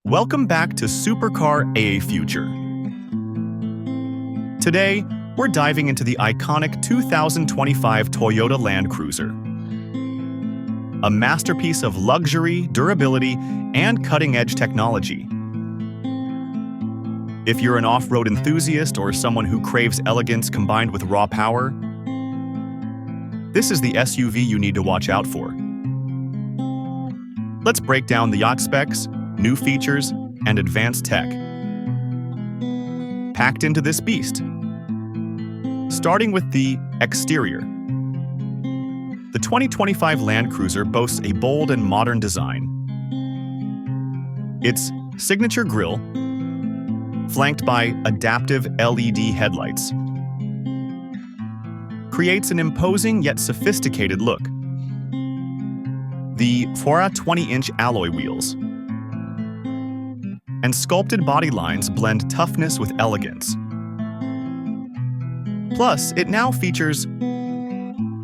Welcome back to Supercar A Future. Today, we're diving into the iconic 2025 Toyota Land Cruiser. A masterpiece of luxury, durability, and cutting-edge technology. If you're an off-road enthusiast or someone who craves elegance combined with raw power, this is the SUV you need to watch out for. Let's break down the yacht specs, new features, and advanced tech packed into this beast. Starting with the exterior. The 2025 Land Cruiser boasts a bold and modern design. Its signature grille, flanked by adaptive LED headlights, creates an imposing yet sophisticated look. The 20-inch alloy wheels and sculpted body lines blend toughness with elegance. Plus, it now features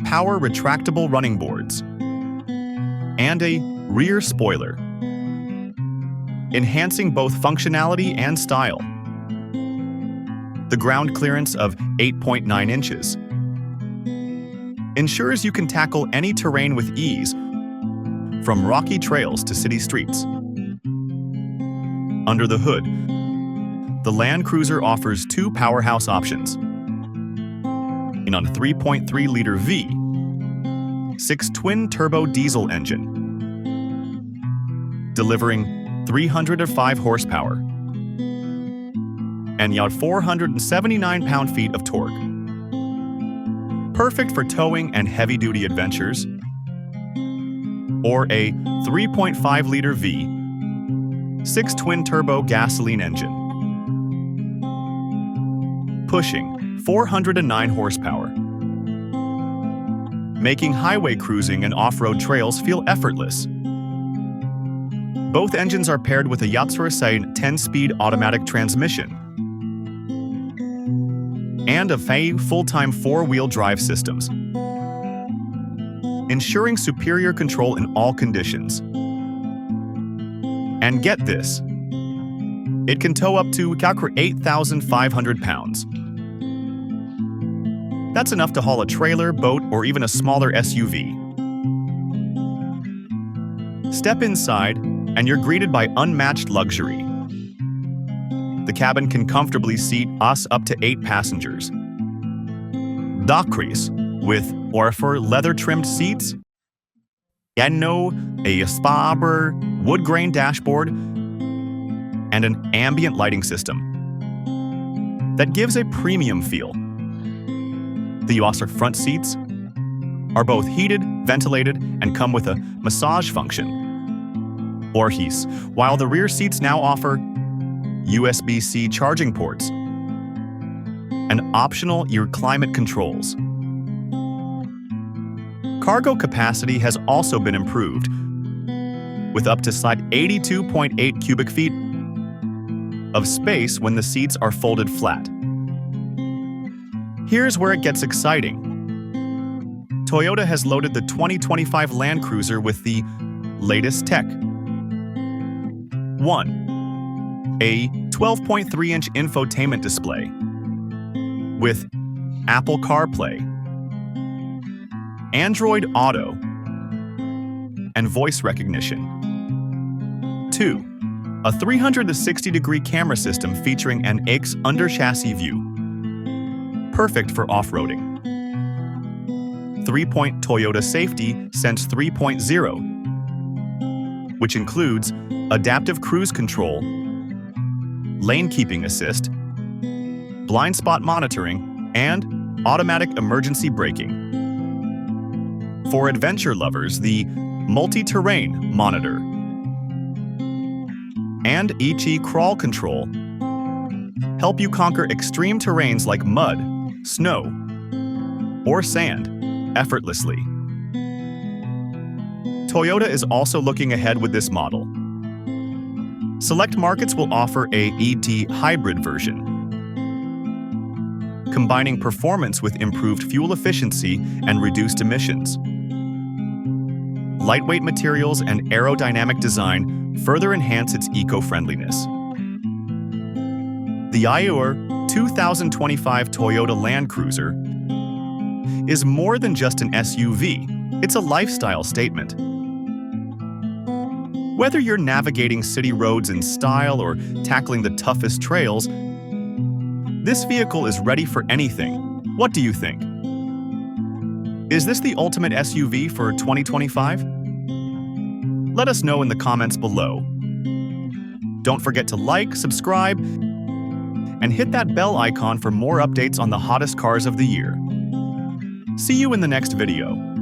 power retractable running boards and a rear spoiler, enhancing both functionality and style. The ground clearance of 8.9 inches ensures you can tackle any terrain with ease, from rocky trails to city streets. Under the hood, the Land Cruiser offers two powerhouse options. In a 3.3-liter V6 twin-turbo diesel engine, delivering 305 horsepower and 479 pound-feet of torque. Perfect for towing and heavy-duty adventures, or a 3.5-liter V6 twin-turbo gasoline engine, pushing 409 horsepower, making highway cruising and off-road trails feel effortless. Both engines are paired with a hiace 10-speed automatic transmission and a full-time four-wheel drive systems, ensuring superior control in all conditions. And get this, it can tow up to 8,500 pounds. That's enough to haul a trailer, boat, or even a smaller SUV. Step inside, and you're greeted by unmatched luxury. The cabin can comfortably seat us up to 8 passengers. Dockries, with for leather-trimmed seats, and a spa-ber wood-grain dashboard, and an ambient lighting system that gives a premium feel. The hiace front seats are both heated, ventilated, and come with a massage function, or hiace, while the rear seats now offer USB-C charging ports and optional ear climate controls. Cargo capacity has also been improved, with up to 82.8 cubic feet of space when the seats are folded flat. Here's where it gets exciting. Toyota has loaded the 2025 Land Cruiser with the latest tech. 1. A 12.3-inch infotainment display with Apple CarPlay, Android Auto, and voice recognition. 2. A 360-degree camera system featuring an AX under-chassis view, perfect for off-roading. 3-point Toyota Safety Sense 3.0, which includes adaptive cruise control, lane keeping assist, blind spot monitoring, and automatic emergency braking. For adventure lovers, the multi-terrain monitor and hiace crawl control help you conquer extreme terrains like mud, snow, or sand effortlessly. Toyota is also looking ahead with this model. Select markets will offer a ET hybrid version, combining performance with improved fuel efficiency and reduced emissions. Lightweight materials and aerodynamic design further enhance its eco-friendliness. The hiace 2025 Toyota Land Cruiser is more than just an SUV, it's a lifestyle statement. Whether you're navigating city roads in style or tackling the toughest trails, this vehicle is ready for anything. What do you think? Is this the ultimate SUV for 2025? Let us know in the comments below. Don't forget to like, subscribe, and hit that bell icon for more updates on the hottest cars of the year. See you in the next video.